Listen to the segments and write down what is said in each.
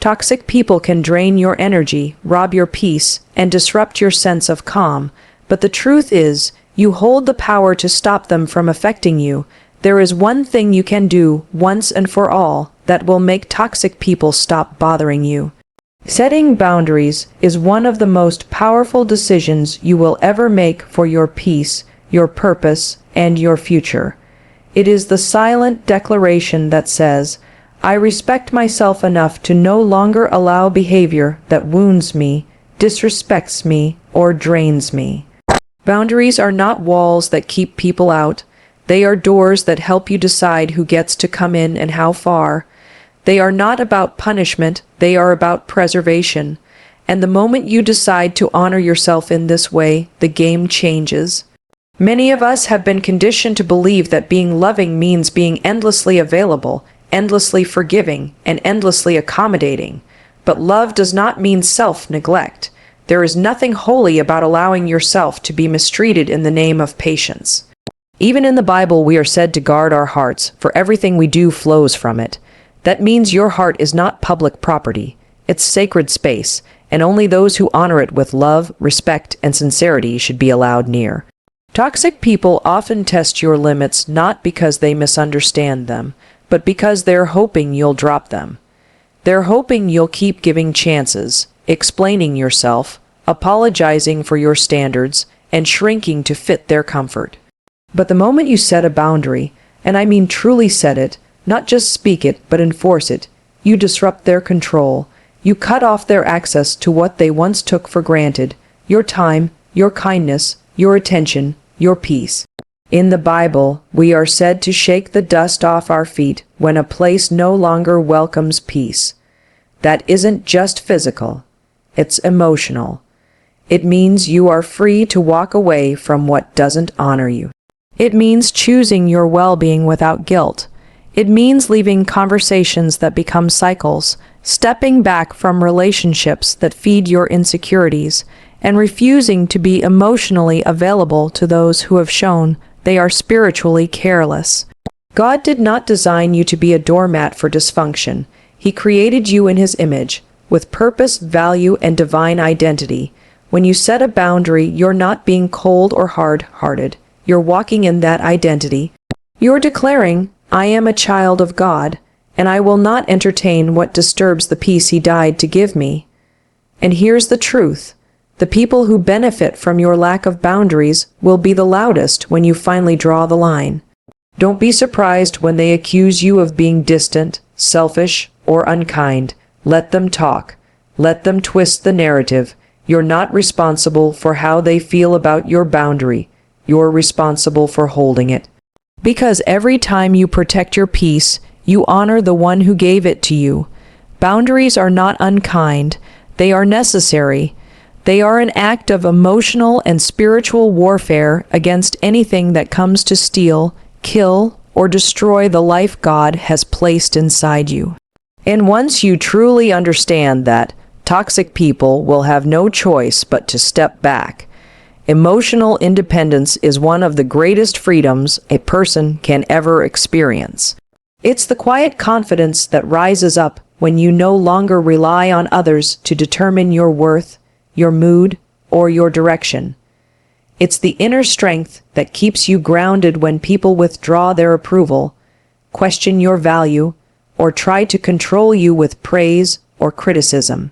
Toxic people can drain your energy, rob your peace, and disrupt your sense of calm. But the truth is, you hold the power to stop them from affecting you. There is one thing you can do once and for all that will make toxic people stop bothering you. Setting boundaries is one of the most powerful decisions you will ever make for your peace, your purpose, and your future. It is the silent declaration that says, I respect myself enough to no longer allow behavior that wounds me, disrespects me, or drains me. Boundaries are not walls that keep people out. They are doors that help you decide who gets to come in and how far. They are not about punishment, they are about preservation. And the moment you decide to honor yourself in this way, the game changes. Many of us have been conditioned to believe that being loving means being endlessly available, endlessly forgiving, and endlessly accommodating. But love does not mean self-neglect. There is nothing holy about allowing yourself to be mistreated in the name of patience. Even in the Bible, we are said to guard our hearts, for everything we do flows from it. That means your heart is not public property. It's sacred space, and only those who honor it with love, respect, and sincerity should be allowed near. Toxic people often test your limits not because they misunderstand them, but because they're hoping you'll drop them. They're hoping you'll keep giving chances, explaining yourself, apologizing for your standards, and shrinking to fit their comfort. But the moment you set a boundary, and I mean truly set it, not just speak it, but enforce it, you disrupt their control. You cut off their access to what they once took for granted, your time, your kindness, your attention, your peace. In the Bible, we are said to shake the dust off our feet when a place no longer welcomes peace. That isn't just physical, it's emotional. It means you are free to walk away from what doesn't honor you. It means choosing your well-being without guilt. It means leaving conversations that become cycles, stepping back from relationships that feed your insecurities, and refusing to be emotionally available to those who have shown they are spiritually careless. God did not design you to be a doormat for dysfunction. He created you in His image, with purpose, value, and divine identity. When you set a boundary, you're not being cold or hard-hearted. You're walking in that identity. You're declaring, I am a child of God, and I will not entertain what disturbs the peace He died to give me. And here's the truth. The people who benefit from your lack of boundaries will be the loudest when you finally draw the line. Don't be surprised when they accuse you of being distant, selfish, or unkind. Let them talk. Let them twist the narrative. You're not responsible for how they feel about your boundary. You're responsible for holding it. Because every time you protect your peace, you honor the one who gave it to you. Boundaries are not unkind. They are necessary. They are an act of emotional and spiritual warfare against anything that comes to steal, kill, or destroy the life God has placed inside you. And once you truly understand that, toxic people will have no choice but to step back. Emotional independence is one of the greatest freedoms a person can ever experience. It's the quiet confidence that rises up when you no longer rely on others to determine your worth, your mood, or your direction. It's the inner strength that keeps you grounded when people withdraw their approval, question your value, or try to control you with praise or criticism.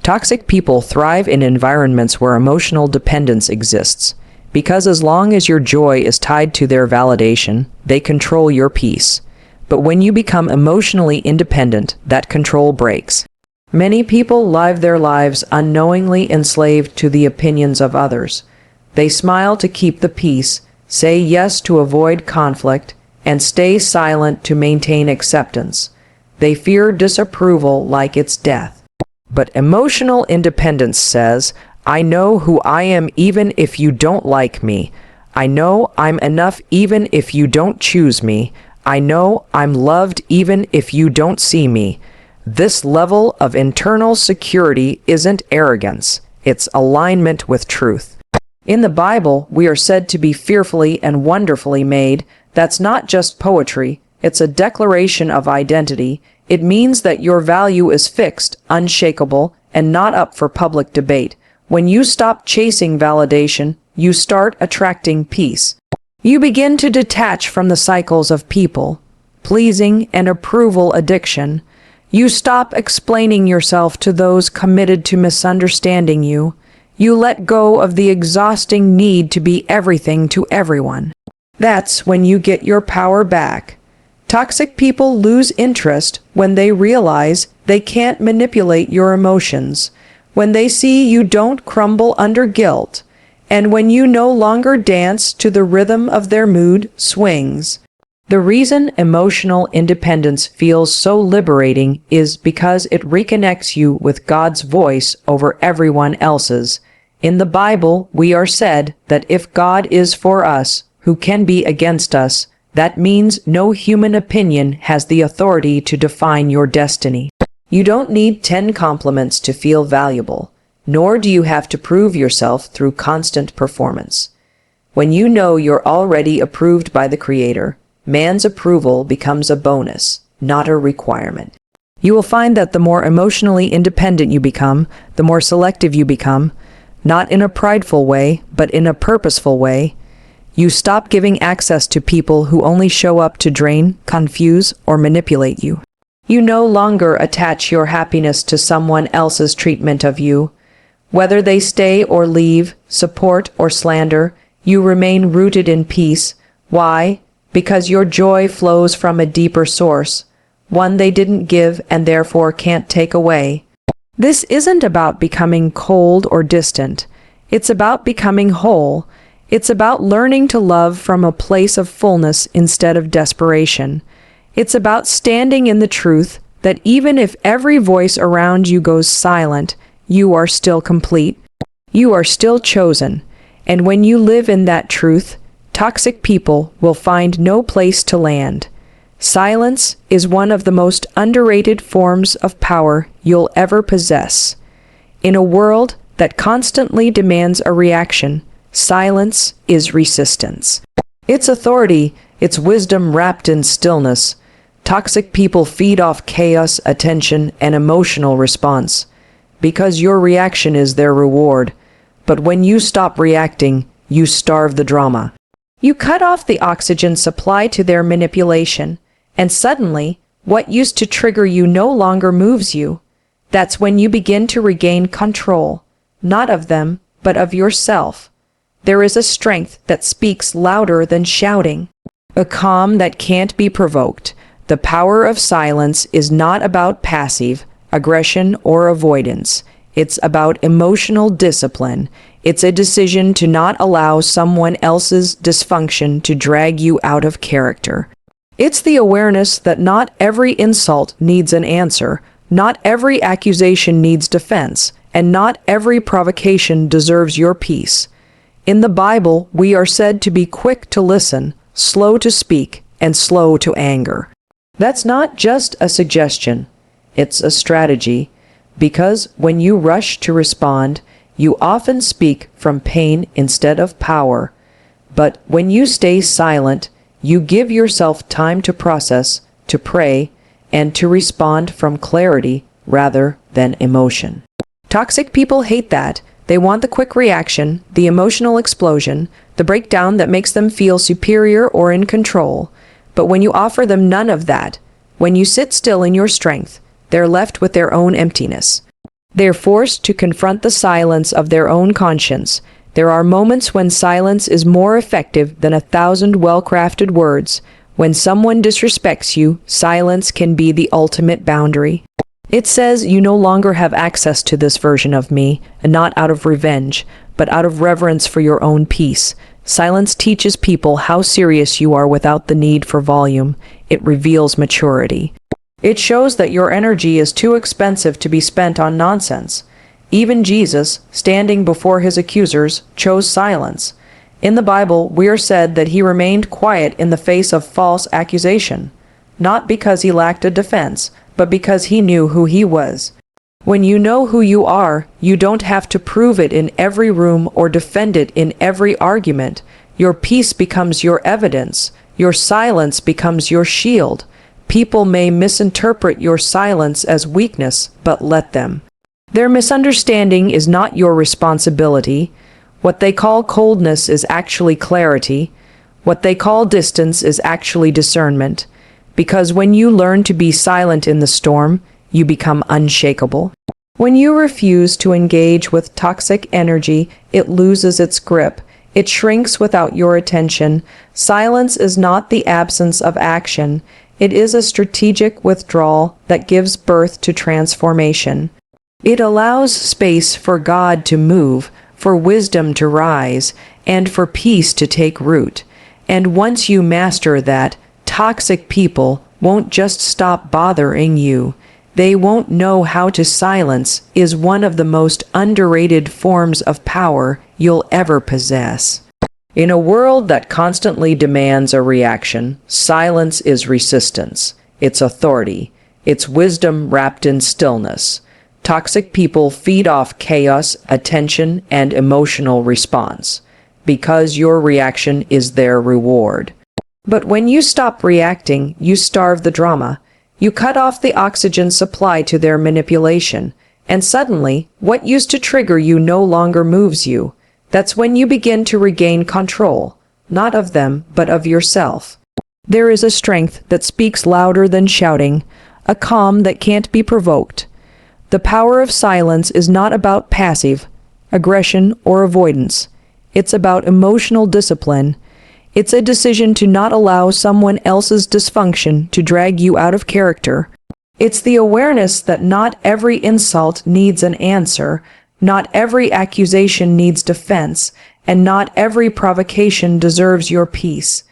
Toxic people thrive in environments where emotional dependence exists, because as long as your joy is tied to their validation, they control your peace. But when you become emotionally independent, that control breaks. Many people live their lives unknowingly enslaved to the opinions of others. They smile to keep the peace, say yes to avoid conflict, and stay silent to maintain acceptance. They fear disapproval like it's death. But emotional independence says, I know who I am even if you don't like me. I know I'm enough even if you don't choose me. I know I'm loved even if you don't see me. This level of internal security isn't arrogance. It's alignment with truth. In the Bible, we are said to be fearfully and wonderfully made. That's not just poetry. It's a declaration of identity. It means that your value is fixed, unshakable, and not up for public debate. When you stop chasing validation, you start attracting peace. You begin to detach from the cycles of people, pleasing, and approval addiction. You stop explaining yourself to those committed to misunderstanding you. You let go of the exhausting need to be everything to everyone. That's when you get your power back. Toxic people lose interest when they realize they can't manipulate your emotions, when they see you don't crumble under guilt, and when you no longer dance to the rhythm of their mood swings. The reason emotional independence feels so liberating is because it reconnects you with God's voice over everyone else's. In the Bible, we are said that if God is for us, who can be against us? That means no human opinion has the authority to define your destiny. You don't need 10 compliments to feel valuable, nor do you have to prove yourself through constant performance. When you know you're already approved by the Creator, man's approval becomes a bonus, not a requirement. You will find that the more emotionally independent you become, the more selective you become, not in a prideful way, but in a purposeful way. You stop giving access to people who only show up to drain, confuse, or manipulate you. You no longer attach your happiness to someone else's treatment of you. Whether they stay or leave, support or slander, you remain rooted in peace. Why? Because your joy flows from a deeper source, one they didn't give and therefore can't take away. This isn't about becoming cold or distant. It's about becoming whole. It's about learning to love from a place of fullness instead of desperation. It's about standing in the truth that even if every voice around you goes silent, you are still complete. You are still chosen. And when you live in that truth, toxic people will find no place to land. Silence is one of the most underrated forms of power you'll ever possess. In a world that constantly demands a reaction, silence is resistance. It's authority, it's wisdom wrapped in stillness. Toxic people feed off chaos, attention, and emotional response, because your reaction is their reward. But when you stop reacting, you starve the drama. You cut off the oxygen supply to their manipulation, and suddenly, what used to trigger you no longer moves you. That's when you begin to regain control, not of them, but of yourself. There is a strength that speaks louder than shouting, a calm that can't be provoked. The power of silence is not about passive aggression or avoidance. It's about emotional discipline. It's a decision to not allow someone else's dysfunction to drag you out of character. It's the awareness that not every insult needs an answer, not every accusation needs defense, and not every provocation deserves your peace. In the Bible, we are said to be quick to listen, slow to speak, and slow to anger. That's not just a suggestion, it's a strategy, because when you rush to respond, you often speak from pain instead of power. But when you stay silent, you give yourself time to process, to pray, and to respond from clarity rather than emotion. Toxic people hate that. They want the quick reaction, the emotional explosion, the breakdown that makes them feel superior or in control. But when you offer them none of that, when you sit still in your strength, they're left with their own emptiness. They're forced to confront the silence of their own conscience. There are moments when silence is more effective than 1,000 well-crafted words. When someone disrespects you, silence can be the ultimate boundary. It says you no longer have access to this version of me, and not out of revenge, but out of reverence for your own peace. Silence teaches people how serious you are without the need for volume. It reveals maturity. It shows that your energy is too expensive to be spent on nonsense. Even Jesus, standing before his accusers, chose silence. In the Bible, we are said that he remained quiet in the face of false accusation, not because he lacked a defense, but because he knew who he was. When you know who you are, you don't have to prove it in every room or defend it in every argument. Your peace becomes your evidence. Your silence becomes your shield. People may misinterpret your silence as weakness, but let them. Their misunderstanding is not your responsibility. What they call coldness is actually clarity. What they call distance is actually discernment. Because when you learn to be silent in the storm, you become unshakable. When you refuse to engage with toxic energy, it loses its grip. It shrinks without your attention. Silence is not the absence of action. It is a strategic withdrawal that gives birth to transformation. It allows space for God to move, for wisdom to rise, and for peace to take root. And once you master that, toxic people won't just stop bothering you. They won't know how to silence is one of the most underrated forms of power you'll ever possess. In a world that constantly demands a reaction, silence is resistance. It's authority. It's wisdom wrapped in stillness. Toxic people feed off chaos, attention, and emotional response, because your reaction is their reward. But when you stop reacting, you starve the drama. You cut off the oxygen supply to their manipulation, and suddenly, what used to trigger you no longer moves you. That's when you begin to regain control, not of them, but of yourself. There is a strength that speaks louder than shouting, a calm that can't be provoked. The power of silence is not about passive aggression or avoidance. It's about emotional discipline. It's a decision to not allow someone else's dysfunction to drag you out of character. It's the awareness that not every insult needs an answer, not every accusation needs defense, and not every provocation deserves your peace.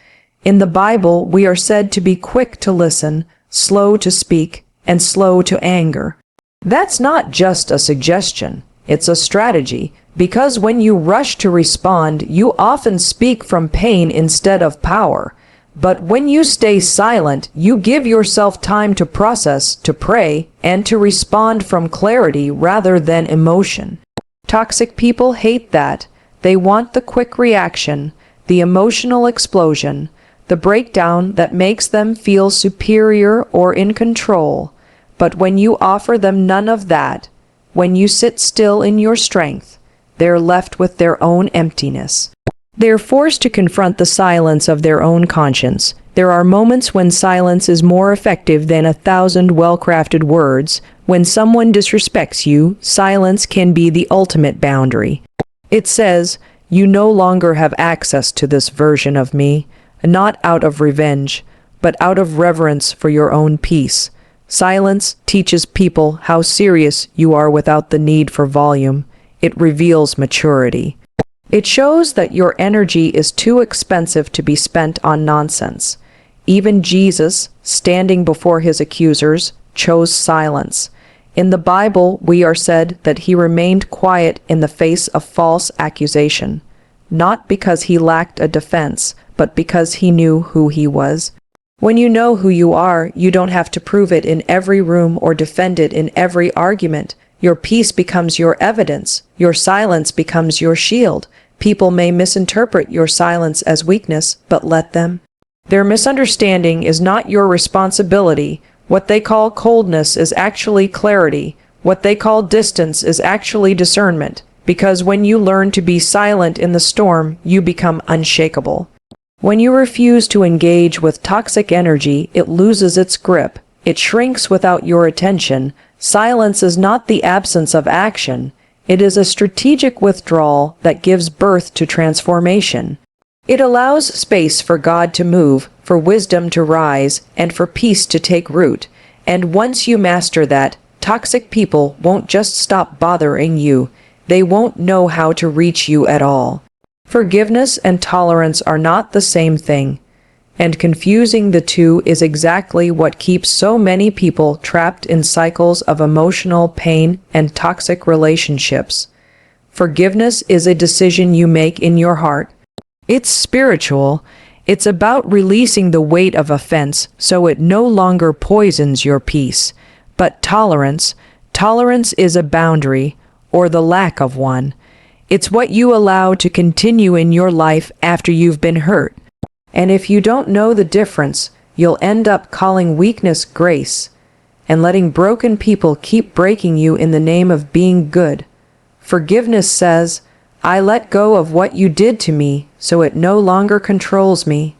In the Bible, we are said to be quick to listen, slow to speak, and slow to anger. That's not just a suggestion, it's a strategy, because when you rush to respond, you often speak from pain instead of power. But when you stay silent, you give yourself time to process, to pray, and to respond from clarity rather than emotion. Toxic people hate that. They want the quick reaction, the emotional explosion, the breakdown that makes them feel superior or in control. But when you offer them none of that, when you sit still in your strength, they're left with their own emptiness. They're forced to confront the silence of their own conscience. There are moments when silence is more effective than 1,000 well-crafted words. When someone disrespects you, silence can be the ultimate boundary. It says, "You no longer have access to this version of me," not out of revenge, but out of reverence for your own peace. Silence teaches people how serious you are without the need for volume. It reveals maturity. It shows that your energy is too expensive to be spent on nonsense. Even Jesus, standing before his accusers, chose silence. In the Bible, we are said that he remained quiet in the face of false accusation, not because he lacked a defense, but because he knew who he was. When you know who you are, you don't have to prove it in every room or defend it in every argument. Your peace becomes your evidence. Your silence becomes your shield. People may misinterpret your silence as weakness, but let them. Their misunderstanding is not your responsibility. What they call coldness is actually clarity. What they call distance is actually discernment. Because when you learn to be silent in the storm, you become unshakable. When you refuse to engage with toxic energy, it loses its grip. It shrinks without your attention. Silence is not the absence of action. It is a strategic withdrawal that gives birth to transformation. It allows space for God to move, for wisdom to rise, and for peace to take root. And once you master that, toxic people won't just stop bothering you. They won't know how to reach you at all. Forgiveness and tolerance are not the same thing, and confusing the two is exactly what keeps so many people trapped in cycles of emotional pain and toxic relationships. Forgiveness is a decision you make in your heart. It's spiritual. It's about releasing the weight of offense so it no longer poisons your peace. But tolerance is a boundary, or the lack of one. It's what you allow to continue in your life after you've been hurt. And if you don't know the difference, you'll end up calling weakness grace and letting broken people keep breaking you in the name of being good. Forgiveness says, I let go of what you did to me, so it no longer controls me.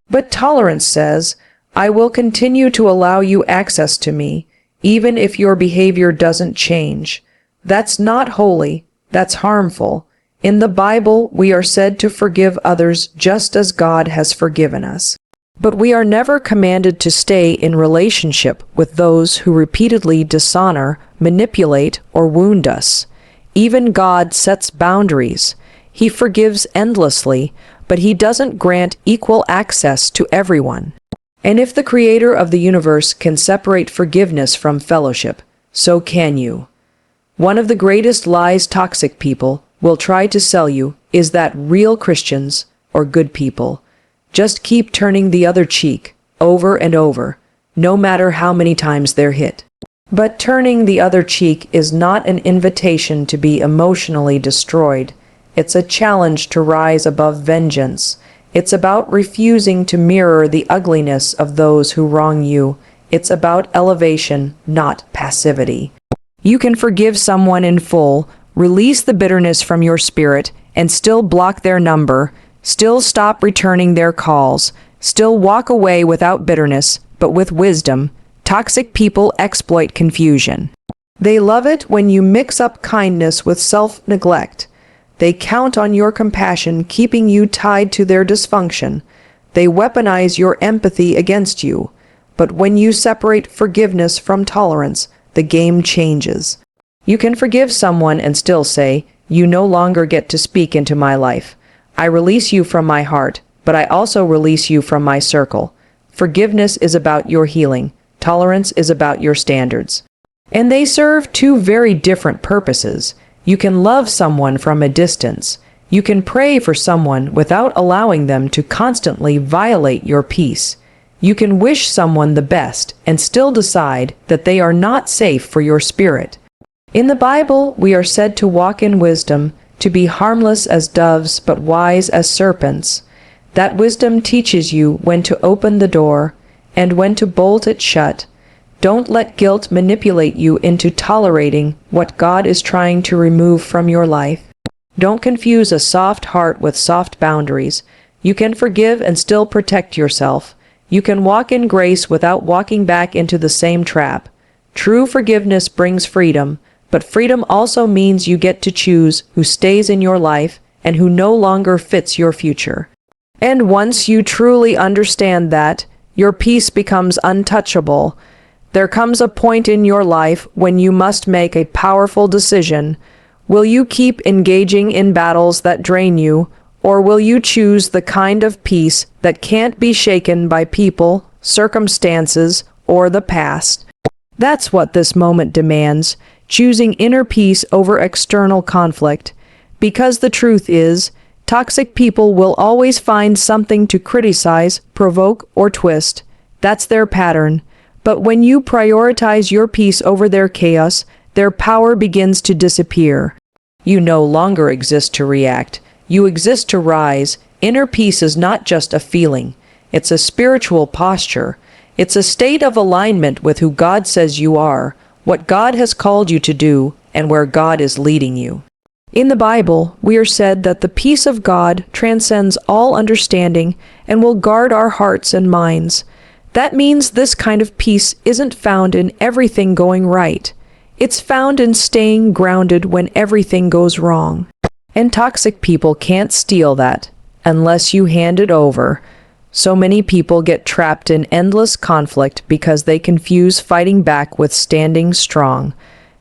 But tolerance says, I will continue to allow you access to me, even if your behavior doesn't change. That's not holy, that's harmful. In the Bible, we are said to forgive others just as God has forgiven us. But we are never commanded to stay in relationship with those who repeatedly dishonor, manipulate, or wound us. Even God sets boundaries. He forgives endlessly, but He doesn't grant equal access to everyone. And if the Creator of the universe can separate forgiveness from fellowship, so can you. One of the greatest lies toxic people will try to sell you is that real Christians, or good people, just keep turning the other cheek, over and over, no matter how many times they're hit. But turning the other cheek is not an invitation to be emotionally destroyed. It's a challenge to rise above vengeance. It's about refusing to mirror the ugliness of those who wrong you. It's about elevation, not passivity. You can forgive someone in full, release the bitterness from your spirit, and still block their number, still stop returning their calls, still walk away without bitterness, but with wisdom. Toxic people exploit confusion. They love it when you mix up kindness with self-neglect. They count on your compassion, keeping you tied to their dysfunction. They weaponize your empathy against you. But when you separate forgiveness from tolerance, the game changes. You can forgive someone and still say, you no longer get to speak into my life. I release you from my heart, but I also release you from my circle. Forgiveness is about your healing. Tolerance is about your standards. And they serve two very different purposes. You can love someone from a distance. You can pray for someone without allowing them to constantly violate your peace. You can wish someone the best and still decide that they are not safe for your spirit. In the Bible, we are said to walk in wisdom, to be harmless as doves but wise as serpents. That wisdom teaches you when to open the door and when to bolt it shut. Don't let guilt manipulate you into tolerating what God is trying to remove from your life. Don't confuse a soft heart with soft boundaries. You can forgive and still protect yourself. You can walk in grace without walking back into the same trap. True forgiveness brings freedom, but freedom also means you get to choose who stays in your life and who no longer fits your future. And once you truly understand that, your peace becomes untouchable. There comes a point in your life when you must make a powerful decision. Will you keep engaging in battles that drain you, or will you choose the kind of peace that can't be shaken by people, circumstances, or the past? That's what this moment demands, choosing inner peace over external conflict. Because the truth is, toxic people will always find something to criticize, provoke, or twist. That's their pattern. But when you prioritize your peace over their chaos, their power begins to disappear. You no longer exist to react. You exist to rise. Inner peace is not just a feeling. It's a spiritual posture. It's a state of alignment with who God says you are, what God has called you to do, and where God is leading you. In the Bible, we are said that the peace of God transcends all understanding and will guard our hearts and minds. That means this kind of peace isn't found in everything going right. It's found in staying grounded when everything goes wrong. And toxic people can't steal that unless you hand it over. So many people get trapped in endless conflict because they confuse fighting back with standing strong.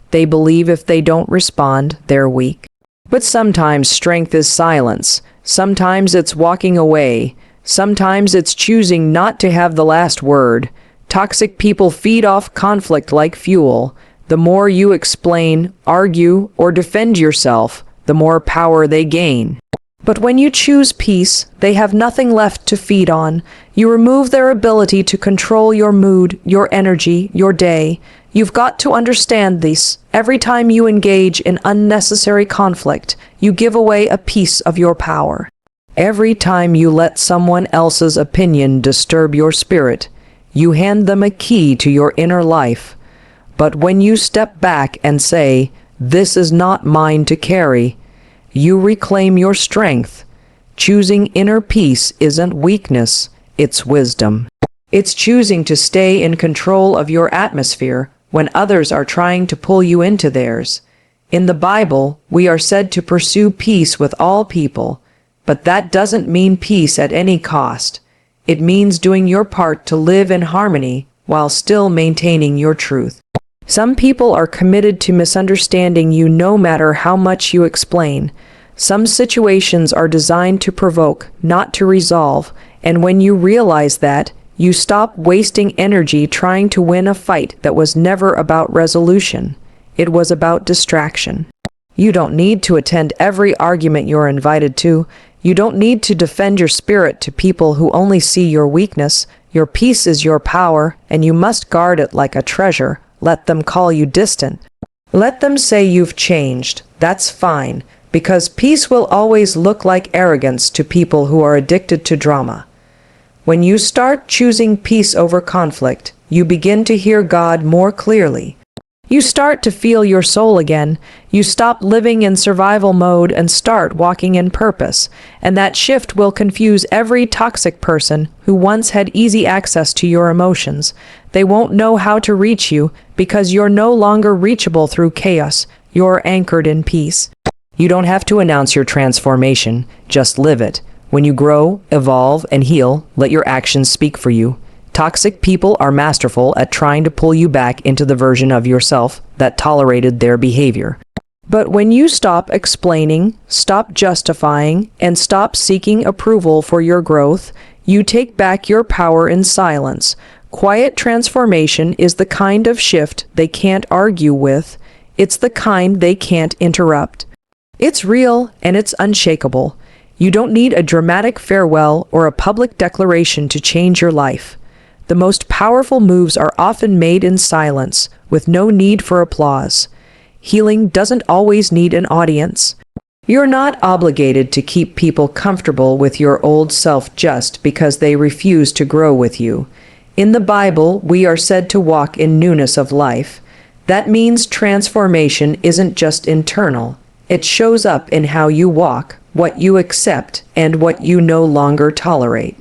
They believe if they don't respond, they're weak. But sometimes strength is silence. Sometimes it's walking away. Sometimes it's choosing not to have the last word. Toxic people feed off conflict like fuel. The more you explain, argue, or defend yourself, the more power they gain. But when you choose peace, they have nothing left to feed on. You remove their ability to control your mood, your energy, your day. You've got to understand this. Every time you engage in unnecessary conflict, you give away a piece of your power. Every time you let someone else's opinion disturb your spirit, You hand them a key to your inner life. But when you step back and say, "This is not mine to carry," you reclaim your strength. Choosing inner peace isn't weakness, it's wisdom. It's choosing to stay in control of your atmosphere when others are trying to pull you into theirs. In the Bible, we are said to pursue peace with all people, but that doesn't mean peace at any cost. It means doing your part to live in harmony while still maintaining your truth. Some people are committed to misunderstanding you no matter how much you explain. Some situations are designed to provoke, not to resolve, and when you realize that, you stop wasting energy trying to win a fight that was never about resolution. It was about distraction. You don't need to attend every argument you're invited to. You don't need to defend your spirit to people who only see your weakness. Your peace is your power, and you must guard it like a treasure. Let them call you distant. Let them say you've changed. That's fine, because peace will always look like arrogance to people who are addicted to drama. When you start choosing peace over conflict, you begin to hear God more clearly. You start to feel your soul again. You stop living in survival mode and start walking in purpose. And that shift will confuse every toxic person who once had easy access to your emotions. They won't know how to reach you because you're no longer reachable through chaos. You're anchored in peace. You don't have to announce your transformation, just live it. When you grow, evolve, and heal, let your actions speak for you. Toxic people are masterful at trying to pull you back into the version of yourself that tolerated their behavior. But when you stop explaining, stop justifying, and stop seeking approval for your growth, you take back your power in silence. Quiet transformation is the kind of shift they can't argue with. It's the kind they can't interrupt. It's real and it's unshakable. You don't need a dramatic farewell or a public declaration to change your life. The most powerful moves are often made in silence, with no need for applause. Healing doesn't always need an audience. You're not obligated to keep people comfortable with your old self just because they refuse to grow with you. In the Bible, we are said to walk in newness of life. That means transformation isn't just internal. It shows up in how you walk, what you accept, and what you no longer tolerate.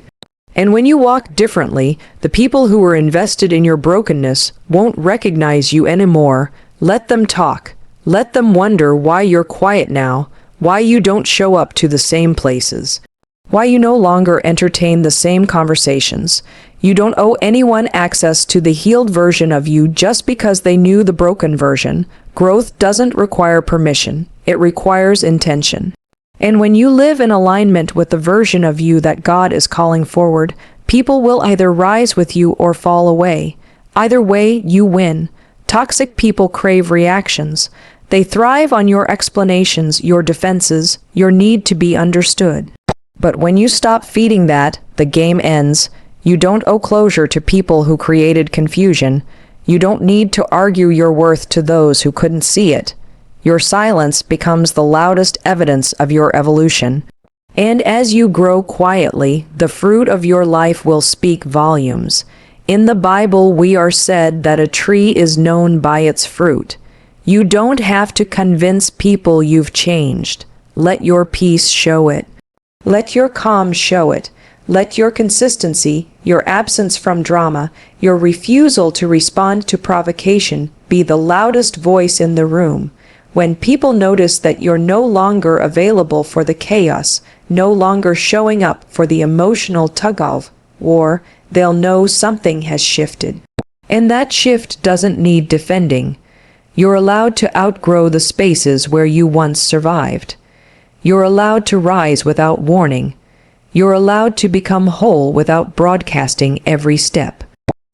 And when you walk differently, the people who were invested in your brokenness won't recognize you anymore. Let them talk. Let them wonder why you're quiet now, why you don't show up to the same places, why you no longer entertain the same conversations. You don't owe anyone access to the healed version of you just because they knew the broken version. Growth doesn't require permission. It requires intention. And when you live in alignment with the version of you that God is calling forward, people will either rise with you or fall away. Either way, you win. Toxic people crave reactions. They thrive on your explanations, your defenses, your need to be understood. But when you stop feeding that, the game ends. You don't owe closure to people who created confusion. You don't need to argue your worth to those who couldn't see it. Your silence becomes the loudest evidence of your evolution. And as you grow quietly, the fruit of your life will speak volumes. In the Bible, we are said that a tree is known by its fruit. You don't have to convince people you've changed. Let your peace show it. Let your calm show it. Let your consistency, your absence from drama, your refusal to respond to provocation be the loudest voice in the room. When people notice that you're no longer available for the chaos, no longer showing up for the emotional tug-of-war, they'll know something has shifted. And that shift doesn't need defending. You're allowed to outgrow the spaces where you once survived. You're allowed to rise without warning. You're allowed to become whole without broadcasting every step.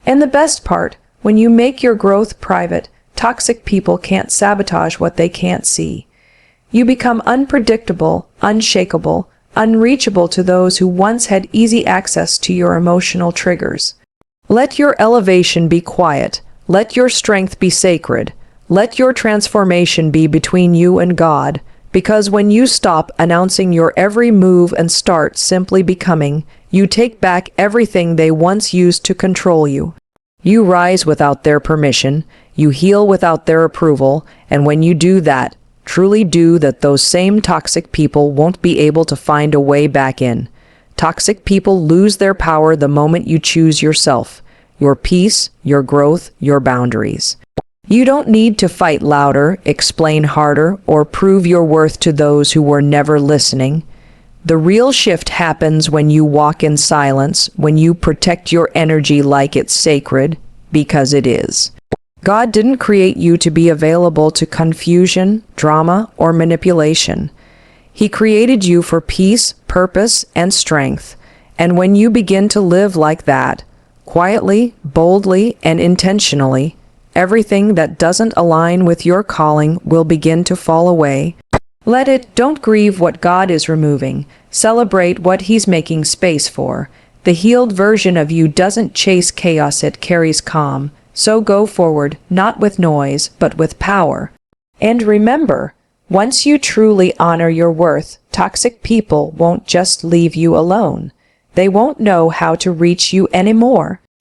And the best part, when you make your growth private, toxic people can't sabotage what they can't see. You become unpredictable, unshakable, unreachable to those who once had easy access to your emotional triggers. Let your elevation be quiet. Let your strength be sacred. Let your transformation be between you and God. Because when you stop announcing your every move and start simply becoming, You take back everything they once used to control you. You rise without their permission, you heal without their approval, and when you do that, truly do that, those same toxic people won't be able to find a way back in. Toxic people lose their power the moment you choose yourself, your peace, your growth, your boundaries. You don't need to fight louder, explain harder, or prove your worth to those who were never listening. The real shift happens when you walk in silence, when you protect your energy like it's sacred, because it is. God didn't create you to be available to confusion, drama, or manipulation. He created you for peace, purpose, and strength. And when you begin to live like that, quietly, boldly, and intentionally, everything that doesn't align with your calling will begin to fall away. Let it. Don't grieve what God is removing. Celebrate what He's making space for. The healed version of you doesn't chase chaos, it carries calm. So go forward, not with noise, but with power. And remember, once you truly honor your worth, toxic people won't just leave you alone. They won't know how to reach you anymore.